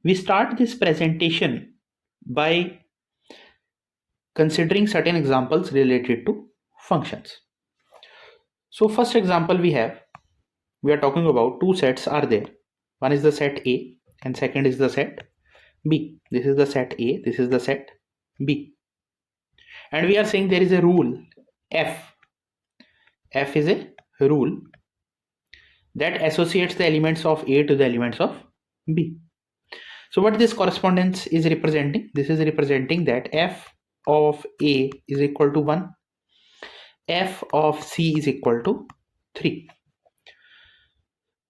We start this presentation by considering certain examples related to functions. So first example we are talking about two sets are there. One is the set A and second is the set B. This is the set A, this is the set B. And we are saying there is a rule F. F is a rule that associates the elements of A to the elements of B. So what this correspondence is representing? This is representing that F of A is equal to 1, F of C is equal to 3.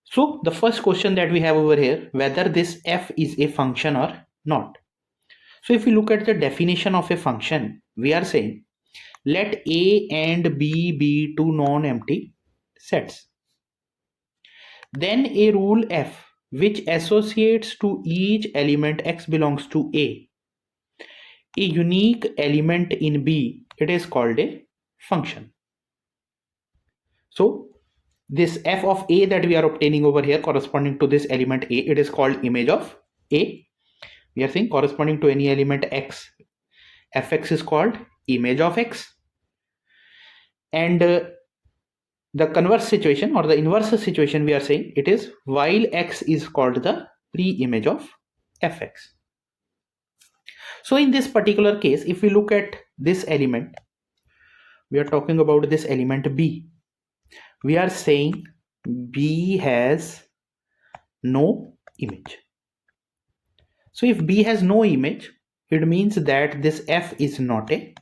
So the first question that we have over here, whether this F is a function or not. So if we look at the definition of a function, we are saying let A and B be two non-empty sets. Then a rule F which associates to each element X belongs to A unique element in B, it is called a function. So this F of A that we are obtaining over here corresponding to this element A, it is called image of A. We are saying corresponding to any element X, Fx is called image of X. And the converse situation or the inverse situation, we are saying it is while X is called the pre-image of Fx. So in this particular case, if we look at this element, we are talking about this element B. We are saying B has no image. So if B has no image, it means that this F is not a,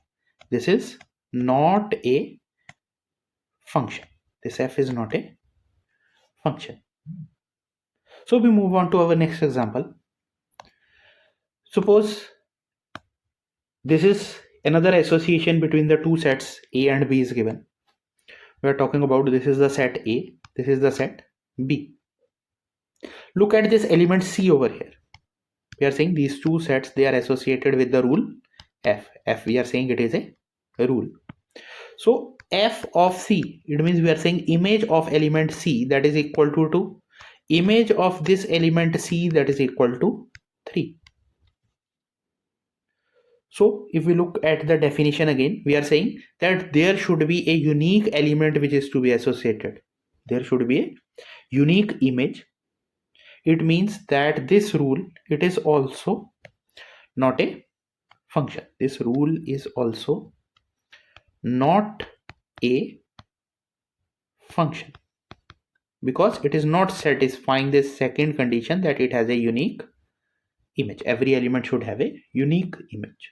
this is not a function. This F is not a function. So we move on to our next example. Suppose this is another association between the two sets A and B is given. We are talking about this is the set A, this is the set B. Look at this element C over here. We are saying these two sets, they are associated with the rule F. F, we are saying it is a rule. So F of C, it means we are saying image of element C that is equal to 2. Image of this element C that is equal to 3. So if we look at the definition again, we are saying that there should be a unique element which is to be associated. There should be a unique image. It means that this rule, it is also not a function. This rule is also not a function because it is not satisfying this second condition that it has a unique image. Every element should have a unique image.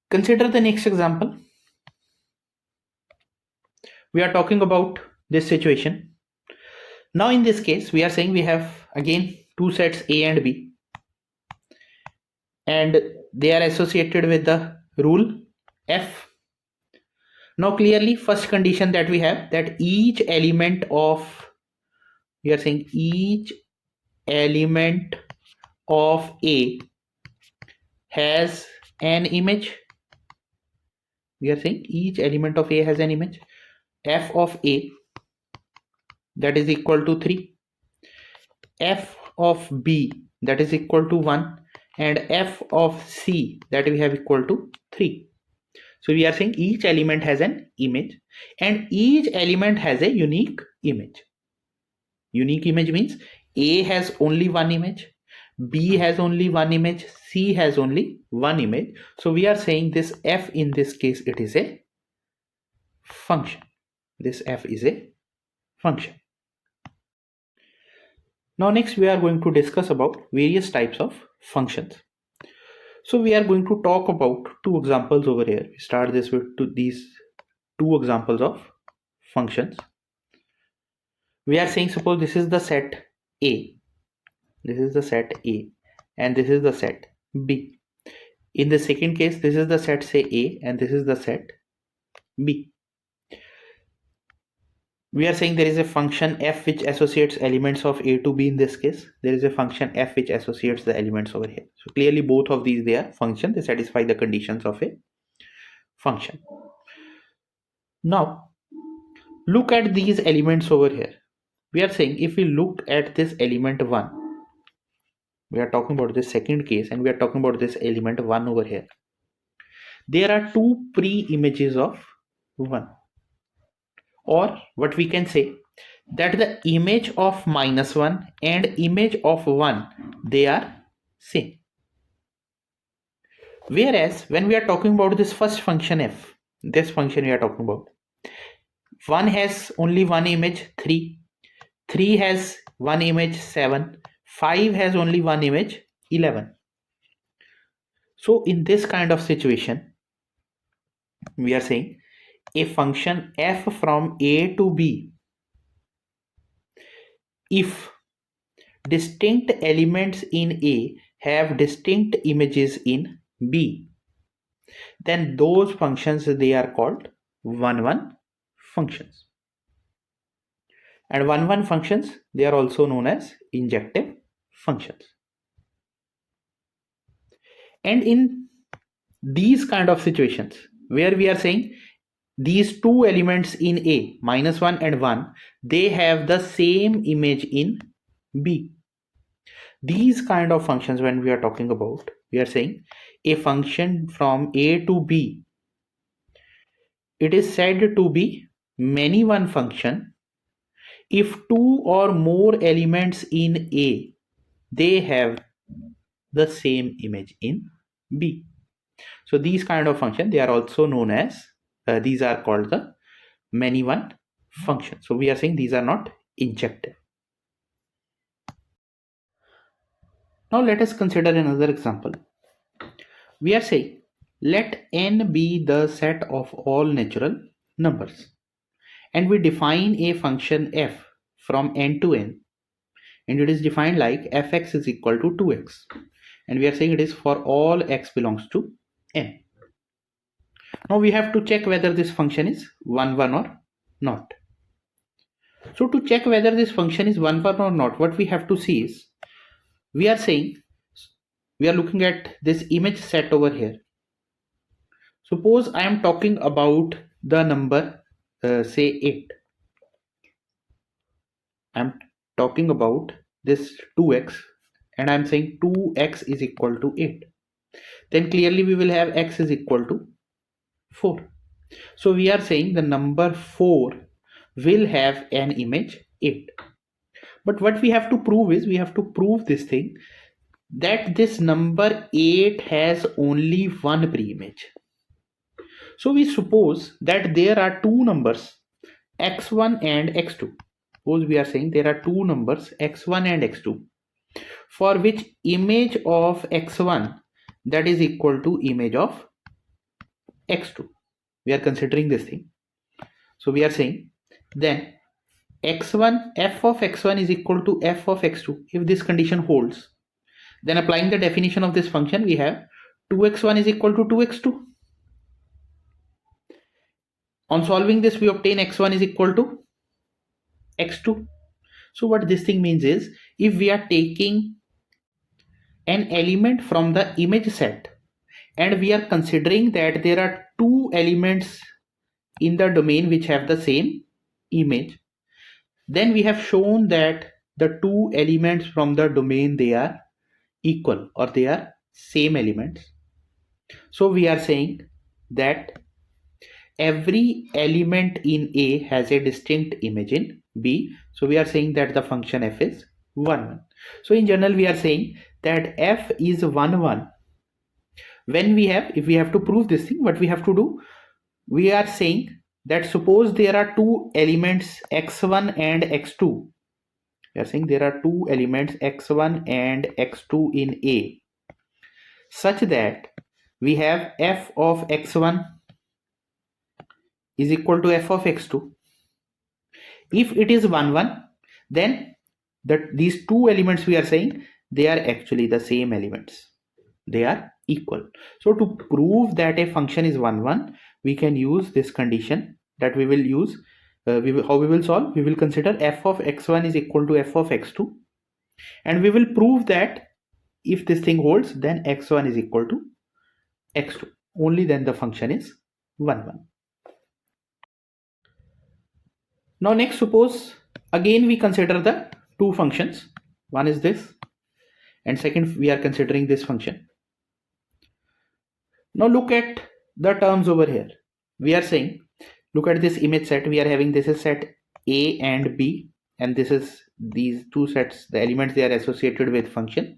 Consider the next example. We are talking about this situation. Now in this case, we are saying we have again two sets A and B, and they are associated with the rule F. Now clearly first condition that we have, that each element of, we are saying each element of A has an image. We are saying each element of A has an image. F of A that is equal to 3. F of B that is equal to 1. And F of C that we have equal to 3. So we are saying each element has an image and each element has a unique image. Unique image means A has only one image, B has only one image, C has only one image. So we are saying this F in this case, it is a function. This F is a function. Now next we are going to discuss about various types of functions. So we are going to talk about two examples over here. We start this with these two examples of functions. We are saying suppose this is the set A. This is the set A and this is the set B. In the second case, this is the set say A and this is the set B. We are saying there is a function F which associates elements of A to B. In this case, there is a function F which associates the elements over here. So clearly both of these, they are functions. They satisfy the conditions of a function. Now look at these elements over here. We are saying if we look at this element 1, we are talking about this second case, and we are talking about this element 1 over here. There are two pre-images of 1, or what we can say, that the image of -1 and image of 1, they are same. Whereas when we are talking about this first function f, this function we are talking about, 1 has only one image 3, 3 has one image 7, 5 has only one image 11. So in this kind of situation, we are saying a function f from a to b, if distinct elements in a have distinct images in b, then those functions, they are called 1-1 functions. And 1-1 functions, they are also known as injective functions. And in these kind of situations where we are saying these two elements in a, -1 and 1, they have the same image in b, these kind of functions, when we are talking about, we are saying a function from a to b, it is said to be many-one function if two or more elements in a, they have the same image in b. So these kind of functions, they are also known as, these are called the many-one functions. So we are saying these are not injective. Now let us consider another example. We are saying let n be the set of all natural numbers, and we define a function f from n to n, and it is defined like fx is equal to 2x, and we are saying it is for all x belongs to n. Now we have to check whether this function is 1-1 or not. So to check whether this function is 1-1 or not, what we have to see is, we are saying, we are looking at this image set over here. Suppose I am talking about the number say 8. I am talking about this 2x, and I am saying 2x is equal to 8. Then clearly we will have x is equal to 4. So we are saying the number 4 will have an image 8. But what we have to prove is, we have to prove this thing, that this number 8 has only one pre-image. So we suppose that there are two numbers x1 and x2. Suppose we are saying there are two numbers x1 and x2, for which image of x1, that is equal to image of x2. We are considering this thing. So we are saying then x1, f of x1 is equal to f of x2. If this condition holds, then applying the definition of this function, we have 2x1 is equal to 2x2. On solving this, we obtain x1 is equal to x2. So what this thing means is, if we are taking an element from the image set, and we are considering that there are two elements in the domain which have the same image, then we have shown that the two elements from the domain, they are equal, or they are same elements. So we are saying that every element in A has a distinct image in B. So we are saying that the function f is 1-1. So in general, we are saying that f is 1-1. When we have, if we have to prove this thing, what we have to do, we are saying that suppose there are two elements x1 and x2. We are saying there are two elements x1 and x2 in A, such that we have f of x1 is equal to f of x2. If it is 1-1, then these two elements, we are saying they are actually the same elements, they are equal. So to prove that a function is 1-1, we can use this condition that we will use. How we will solve? We will consider f of x1 is equal to f of x2, and we will prove that if this thing holds, then x1 is equal to x2. Only then the function is 1-1. Now next, suppose again we consider the two functions. One is this, and second we are considering this function. Now look at the terms over here. We are saying, look at this image set. We are having this is set A and B, and this is these two sets, the elements, they are associated with function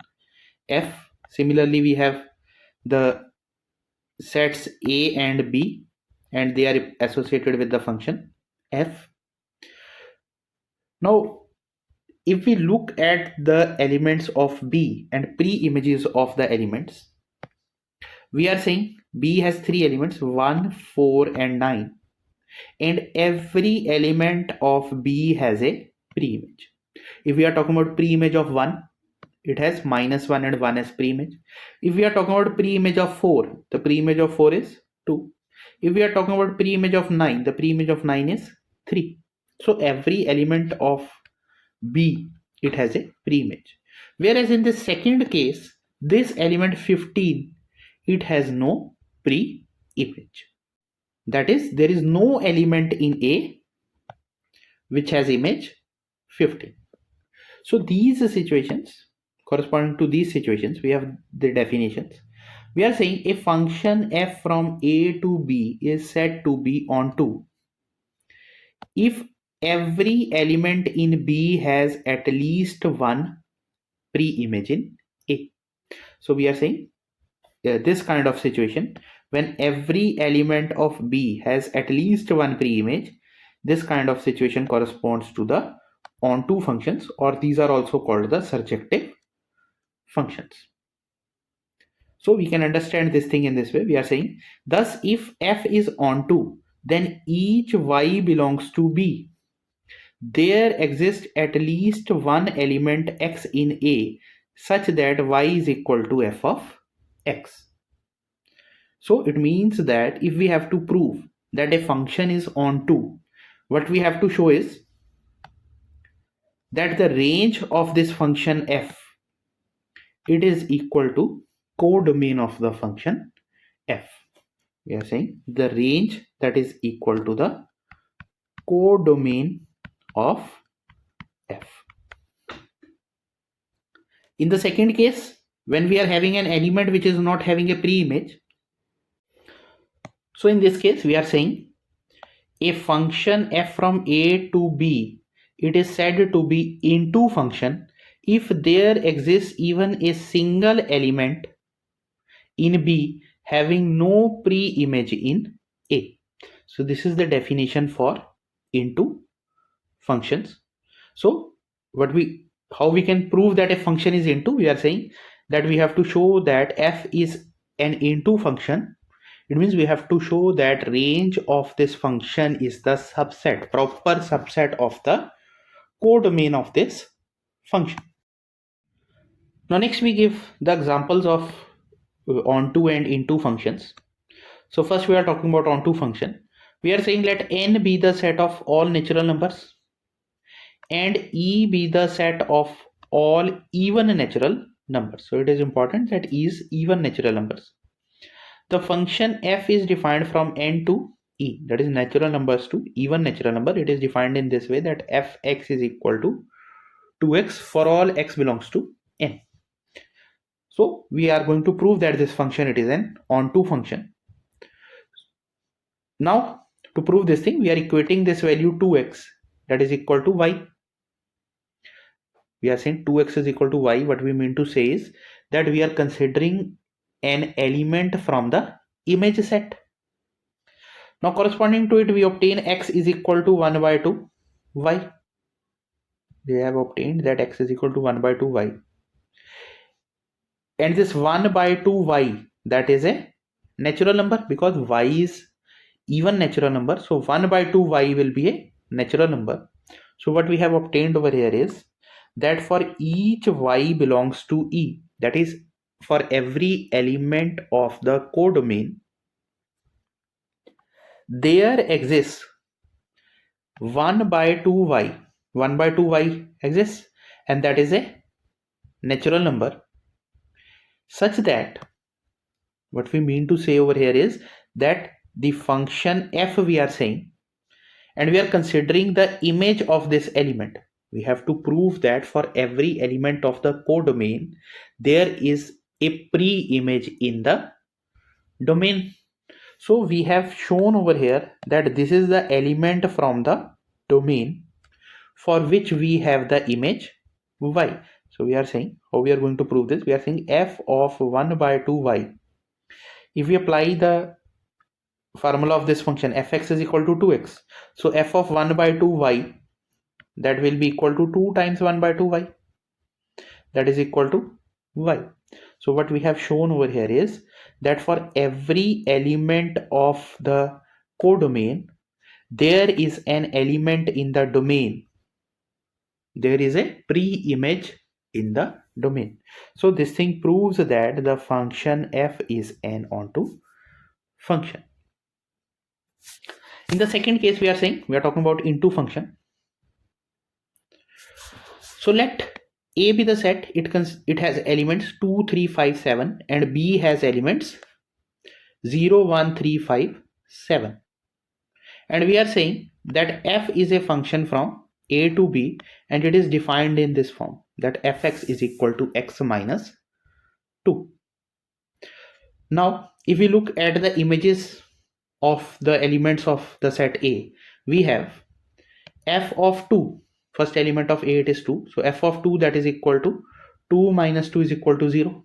f. Similarly, we have the sets A and B, and they are associated with the function f. Now if we look at the elements of B and pre-images of the elements, we are saying B has three elements, 1, 4 and 9, and every element of B has a pre-image. If we are talking about pre-image of 1, it has -1 and 1 as pre-image. If we are talking about pre-image of 4, the pre-image of 4 is 2. If we are talking about pre-image of 9, the pre-image of 9 is 3. So every element of B, it has a pre-image. Whereas in the second case, this element 15, it has no pre-image. That is, there is no element in A which has image 15. So these situations, corresponding to these situations, we have the definitions. We are saying a function f from A to B is said to be onto if every element in B has at least one pre-image in A. So we are saying this kind of situation, when every element of B has at least one pre-image, this kind of situation corresponds to the onto functions, or these are also called the surjective functions. So we can understand this thing in this way. We are saying, thus if f is onto, then each y belongs to B. There exists at least one element x in A such that y is equal to f of x. So it means that if we have to prove that a function is onto, what we have to show is that the range of this function f, it is equal to codomain of the function f. We are saying the range that is equal to the codomain of f. In the second case, when we are having an element which is not having a pre-image, so in this case we are saying a function f from A to B, it is said to be into function if there exists even a single element in B having no pre-image in A. So this is the definition for into functions. So how we can prove that a function is into? We are saying that we have to show that f is an into function. It means we have to show that range of this function is the subset, proper subset of the codomain of this function. Now next we give the examples of onto and into functions. So first we are talking about onto function. We are saying let n be the set of all natural numbers and E be the set of all even natural numbers. So it is important that E is even natural numbers. The function f is defined from n to E, that is natural numbers to even natural number. It is defined in this way that fx is equal to 2x for all x belongs to n. So we are going to prove that this function, it is an onto function. Now to prove this thing, we are equating this value 2x, that is equal to y. We are saying 2x is equal to y. What we mean to say is that we are considering an element from the image set. Now corresponding to it, we obtain x is equal to 1 by 2 y. We have obtained that x is equal to 1 by 2 y. And this 1 by 2 y, that is a natural number because y is even natural number. So 1 by 2 y will be a natural number. So what we have obtained over here is that for each y belongs to E, that is for every element of the codomain, there exists 1 by 2 y. 1 by 2 y exists, and that is a natural number, such that what we mean to say over here is that the function f we are saying, and we are considering the image of this element. We have to prove that for every element of the codomain, there is a pre-image in the domain. So we have shown over here that this is the element from the domain for which we have the image y. So we are saying, how we are going to prove this? We are saying f of 1 by 2y. If we apply the formula of this function, fx is equal to 2x. So f of 1 by 2y, that will be equal to 2 times 1 by 2y. That is equal to y. So what we have shown over here is that for every element of the codomain, there is an element in the domain. There is a pre-image in the domain. So this thing proves that the function f is an onto function. In the second case, we are saying we are talking about into function. So let A be the set. It has elements 2, 3, 5, 7, and B has elements 0, 1, 3, 5, 7. And we are saying that f is a function from A to B, and it is defined in this form, that fx is equal to x minus 2. Now, if we look at the images of the elements of the set A, we have f of 2. First element of A, it is 2. So f of 2, that is equal to 2 minus 2 is equal to 0.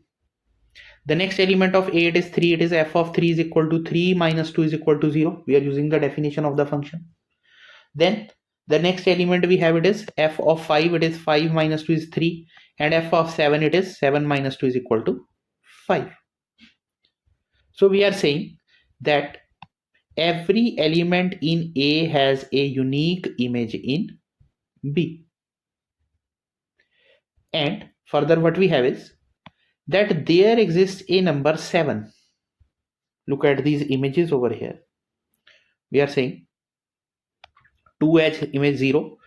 The next element of A, it is 3. It is f of 3 is equal to 3 minus 2 is equal to 0. We are using the definition of the function. Then the next element we have, it is f of 5. It is 5 minus 2 is 3. And f of 7, it is 7 minus 2 is equal to 5. So we are saying that every element in A has a unique image in B. And further what we have is that there exists a number 7. Look at these images over here. We are saying 2 has image 0.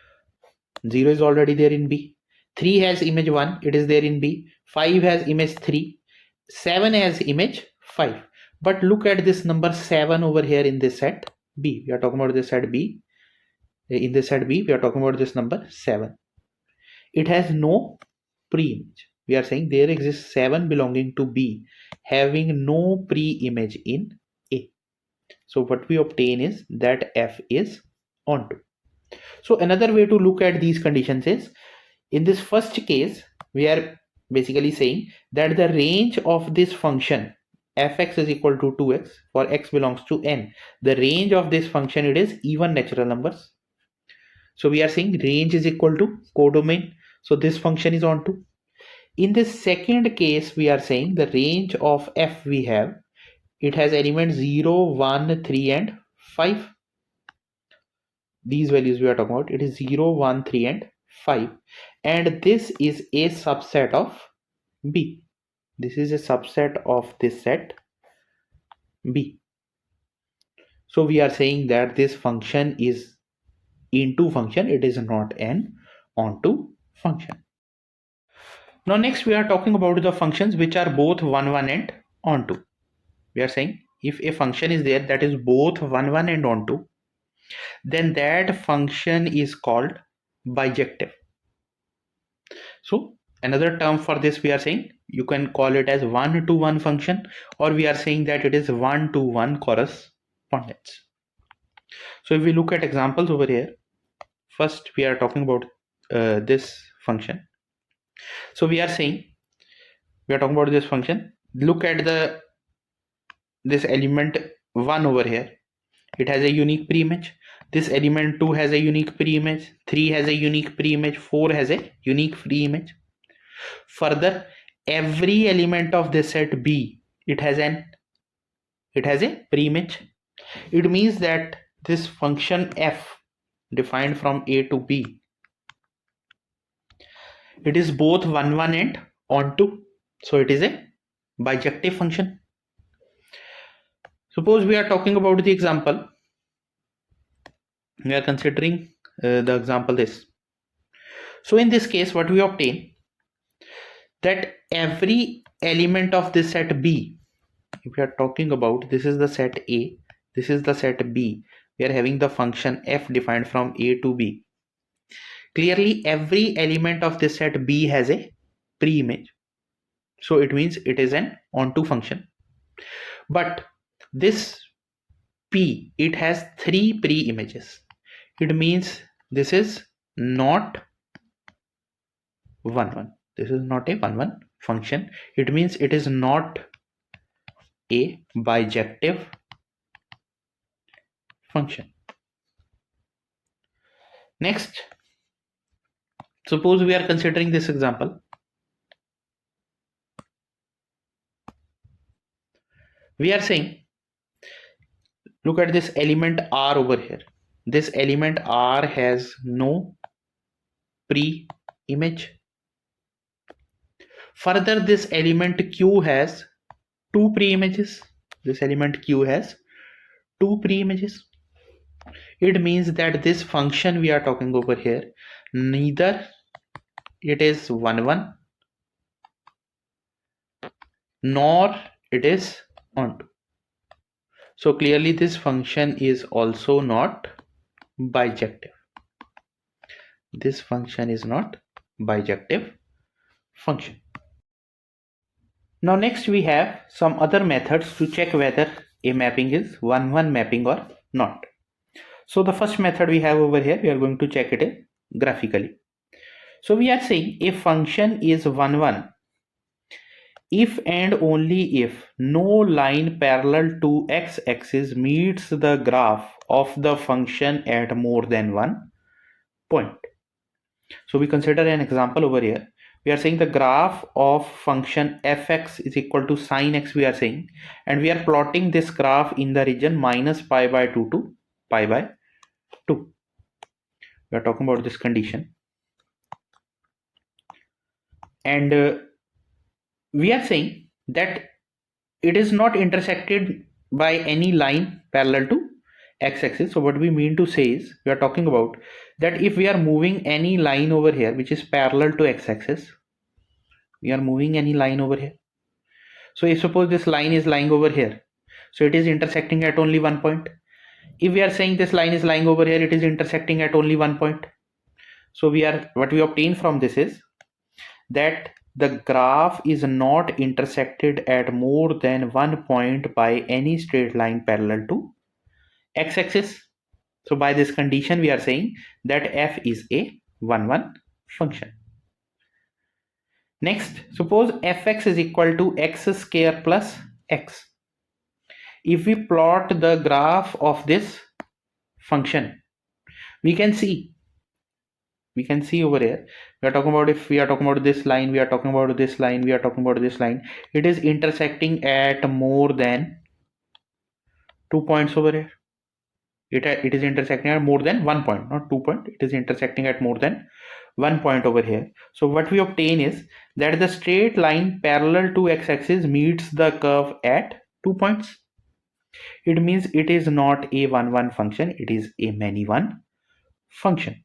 0 is already there in B. 3 has image 1. It is there in B. 5 has image 3. 7 has image 5. But look at this number 7 over here in this set B. We are talking about this set B. In this set B, we are talking about this number 7. It has no pre-image. We are saying there exists 7 belonging to B having no pre-image in A. So what we obtain is that F is onto. So another way to look at these conditions is, in this first case, we are basically saying that the range of this function fx is equal to 2x for x belongs to n. The range of this function, it is even natural numbers. So we are saying range is equal to codomain. So this function is onto. In this second case, we are saying the range of f we have, it has elements 0, 1, 3 and 5. These values we are talking about, it is 0, 1, 3 and 5. And this is a subset of B. This is a subset of this set B. So we are saying that this function is into function. It is not an onto function. Now next we are talking about the functions which are both 1, 1 and onto. We are saying if a function is there that is both 1, 1 and onto, then that function is called bijective. So another term for this, we are saying you can call it as 1-to-1 function, or we are saying that it is 1-to-1 correspondence. So if we look at examples over here, first we are talking about this function. So we are saying we are talking about this function. Look at this element 1 over here. It has a unique pre-image. This element 2 has a unique pre-image. 3 has a unique pre-image. 4 has a unique pre-image. Further, every element of this set B, it has a pre-image. It means that this function f defined from A to B, it is both 1, 1 and onto. So it is a bijective function. Suppose we are talking about the example. We are considering the example this. So in this case, what we obtain, that every element of this set B, if we are talking about, this is the set A, this is the set B, we are having the function f defined from A to B. clearly every element of this set B has a pre-image. So it means it is an onto function. But this P, it has 3 pre-images. It means this is not 1 1. This is not a 1 1 function. It means it is not a bijective function. Next, suppose we are considering this example. We are saying, look at this element R over here. This element R has no pre-image. Further, this element Q has 2 pre-images. This element Q has 2 pre-images. It means that this function we are talking over here, neither it is 1 1 nor it is onto. So clearly this function is also not bijective. This function is not bijective function. Now next we have some other methods to check whether a mapping is 1 1 mapping or not. So the first method we have over here, we are going to check it graphically. So we are saying a function is 1 1 if and only if no line parallel to x-axis meets the graph of the function at more than one point. So we consider an example over here. We are saying the graph of function fx is equal to sine x, we are saying, and we are plotting this graph in the region minus pi by 2 to pi by 2. We are talking about this condition. And we are saying that it is not intersected by any line parallel to x-axis. So what we mean to say is, we are talking about that if we are moving any line over here which is parallel to x-axis, we are moving any line over here. So if suppose this line is lying over here, so it is intersecting at only one point. If we are saying this line is lying over here, it is intersecting at only one point. So what we obtain from this is that the graph is not intersected at more than one point by any straight line parallel to x-axis. So by this condition we are saying that f is a 1 1 function. Next, suppose fx is equal to x square plus x. If we plot the graph of this function, we can see over here, we are talking about, if we are talking about this line, we are talking about this line, we are talking about this line, it is intersecting at more than 2 points over here. It is intersecting at more than 1 point, not 2 point. It is intersecting at more than 1 point over here. So what we obtain is that the straight line parallel to x-axis meets the curve at 2 points. It means it is not a 1 1 function, it is a many one function.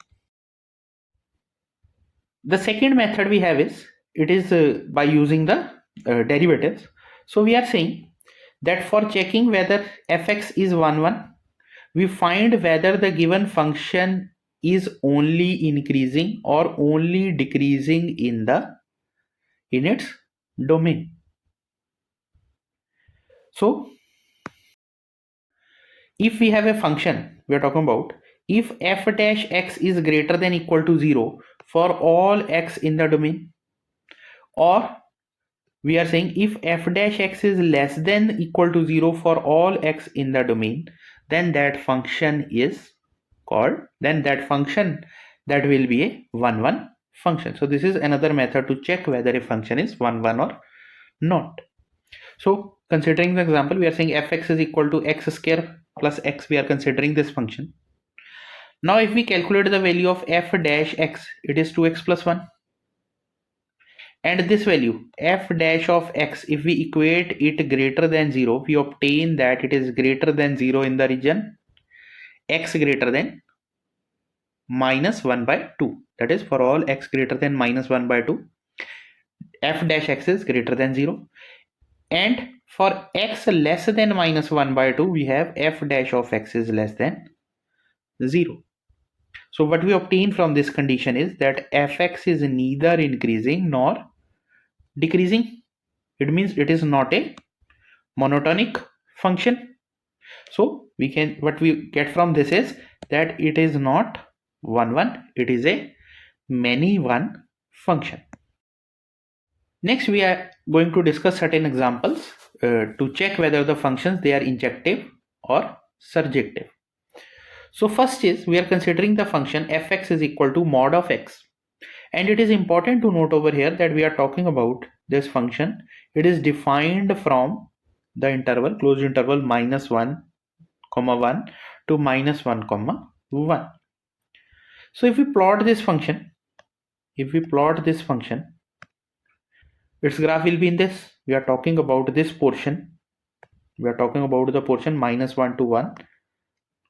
The second method we have is, it is by using the derivatives. So we are saying that for checking whether fx is 1 1, we find whether the given function is only increasing or only decreasing in its domain. So if we have a function, we are talking about if f dash x is greater than equal to 0 for all x in the domain, or we are saying if f dash x is less than equal to 0 for all x in the domain, then that function is called, then that function, that will be a 1 1 function. So this is another method to check whether a function is 1 1 or not. So considering the example, we are saying fx is equal to x square plus x. We are considering this function. Now if we calculate the value of f dash x, it is 2x plus 1. And this value f dash of x, if we equate it greater than 0, we obtain that it is greater than 0 in the region x greater than minus 1 by 2. That is, for all x greater than minus 1 by 2, f dash x is greater than 0. And for x less than minus 1 by 2, we have f dash of x is less than 0. So what we obtain from this condition is that fx is neither increasing nor decreasing. It means it is not a monotonic function. So what we get from this is that it is not 1 1, it is a many one function. Next we are going to discuss certain examples to check whether the functions they are injective or surjective. So first is we are considering the function fx is equal to mod of x, and it is important to note over here that we are talking about this function. It is defined from the interval closed interval -1, 1 to -1, 1. So if we plot this function, its graph will be in this. We are talking about this portion. We are talking about the portion -1 to 1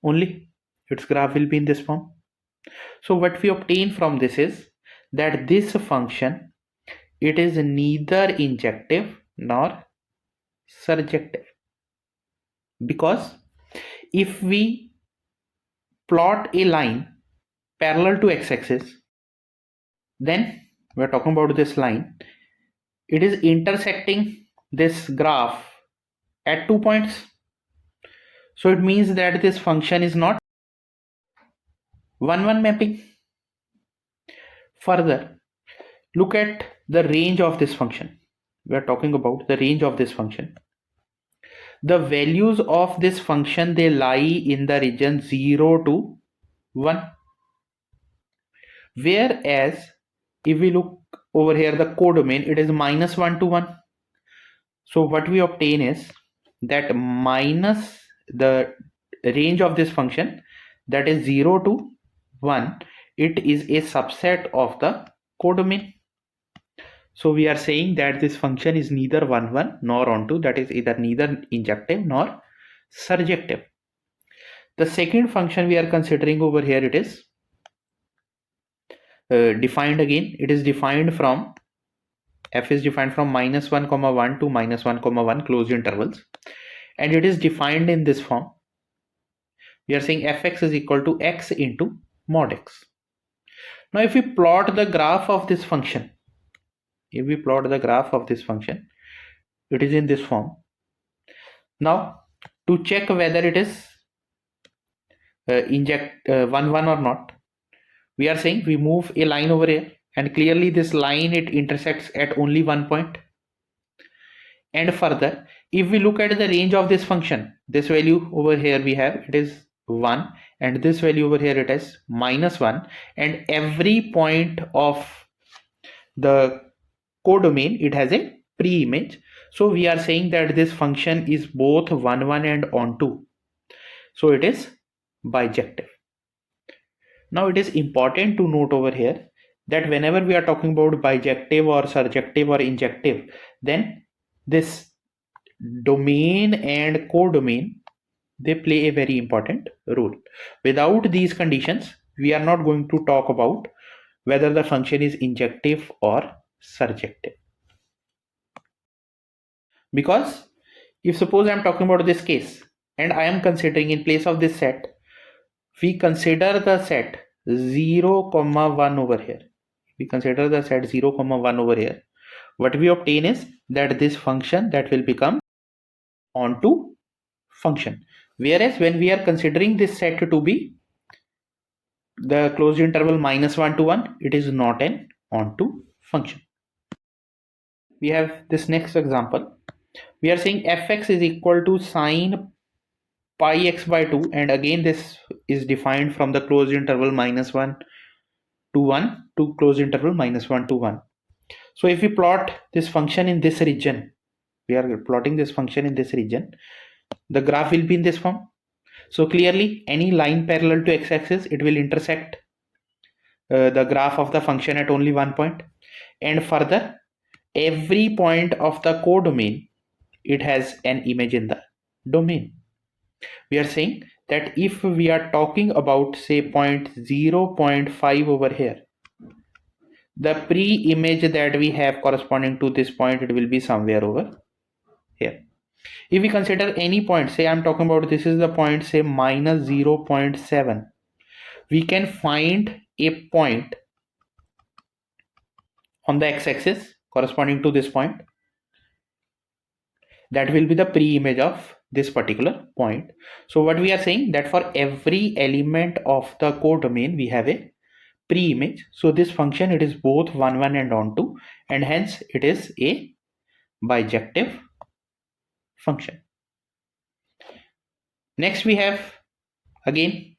only. Its graph will be in this form. So what we obtain from this is that this function, it is neither injective nor surjective, because if we plot a line parallel to x-axis, then we are talking about this line, it is intersecting this graph at 2 points. So it means that this function is not 1 1 mapping. Further, look at the range of this function. We are talking about the range of this function. The values of this function, they lie in the region 0 to 1. Whereas if we look over here, the codomain, it is -1 to 1. So what we obtain is that minus the range of this function, that is 0 to 1, it is a subset of the codomain. So we are saying that this function is neither 1 1 nor onto, that is either neither injective nor surjective. The second function we are considering over here, it is defined again. It is defined from, f is defined from -1, 1 to -1, 1 closed intervals, and it is defined in this form. We are saying fx is equal to x into mod x. Now if we plot the graph of this function, it is in this form. Now to check whether it is 1 1 or not, we are saying we move a line over here, and clearly this line, it intersects at only 1 point. And further, if we look at the range of this function, this value over here we have, it is 1, and this value over here it is -1, and every point of the codomain, it has a pre-image. So we are saying that this function is both 1 1 and onto, so it is bijective. Now it is important to note over here that whenever we are talking about bijective or surjective or injective, then this domain and codomain, they play a very important role. Without these conditions, we are not going to talk about whether the function is injective or surjective. Because if suppose I am talking about this case and I am considering in place of this set, we consider the set 0, 1 over here. We consider the set 0, 1 over here. What we obtain is that this function, that will become onto function. Whereas when we are considering this set to be the closed interval -1 to 1, it is not an onto function. We have this next example. We are saying fx is equal to sine pi x by 2, and again this is defined from the closed interval -1 to 1 to closed interval -1 to 1. So if we plot this function in this region, we are plotting this function in this region, the graph will be in this form. So clearly any line parallel to x-axis, it will intersect the graph of the function at only 1 point, and further every point of the codomain, it has an image in the domain. We are saying that if we are talking about say point 0.5 over here, the pre-image that we have corresponding to this point, it will be somewhere over here. If we consider any point, say I'm talking about this is the point say -0.7, we can find a point on the x-axis corresponding to this point. That will be the pre-image of this particular point. So what we are saying, that for every element of the codomain we have a pre-image. So this function, it is both on1 and on2, and hence it is a bijective function. Next we have again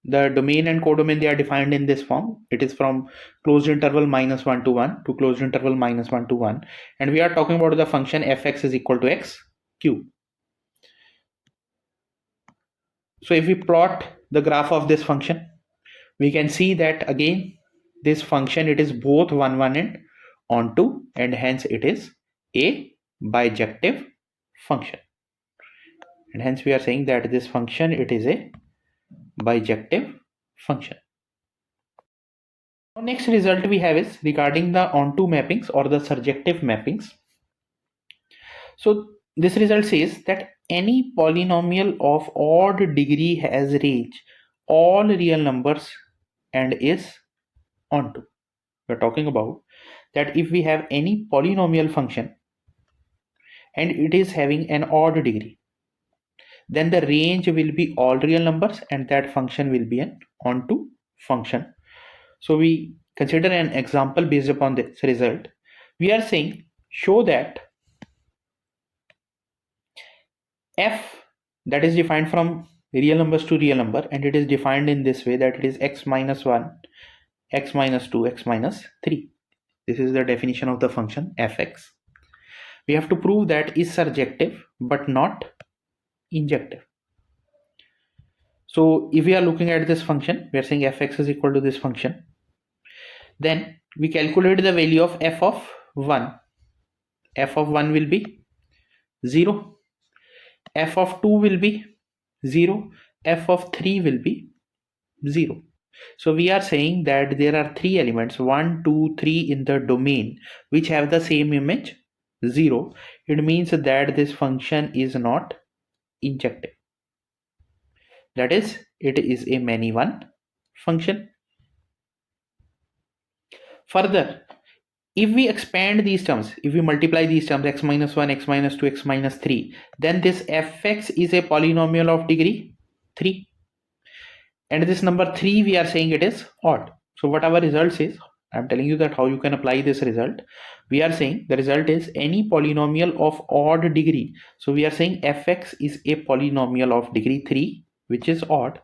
the domain and codomain. They are defined in this form. It is from closed interval -1 to 1 to closed interval -1 to 1, and we are talking about the function fx is equal to x cube. So if we plot the graph of this function, we can see that again this function, it is both on1 and on2, and hence it is a bijective function, and hence we are saying that this function, it is a bijective function. Now next result we have is regarding the onto mappings or the surjective mappings. So this result says that any polynomial of odd degree has range all real numbers and is onto. We're talking about that if we have any polynomial function and it is having an odd degree, then the range will be all real numbers and that function will be an onto function. So we consider an example based upon this result. We are saying show that f, that is defined from real numbers to real number, and it is defined in this way, that it is x minus 1, x minus 2, x minus 3. This is the definition of the function fx. We have to prove that is surjective but not injective. So if we are looking at this function, we are saying fx is equal to this function. Then we calculate the value of f of 1. F of 1 will be 0. F of 2 will be 0. F of 3 will be 0. So we are saying that there are 3 elements 1, 2, 3 in the domain which have the same image 0. It means that this function is not injective. That is, it is a many-one function. Further, if we expand these terms, if we multiply these terms x minus 1, x minus 2, x minus 3, then this fx is a polynomial of degree 3. And this number 3, we are saying it is odd. So what our result says, I'm telling you that how you can apply this result. We are saying the result is any polynomial of odd degree. So we are saying fx is a polynomial of degree 3, which is odd.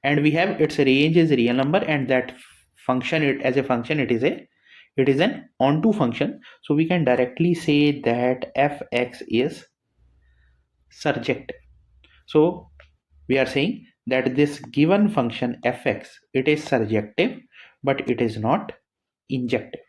And we have its range is real number, and that function, it as a function, it is an onto function. So we can directly say that fx is surjective. So we are saying that this given function fx, it is surjective but it is not injective.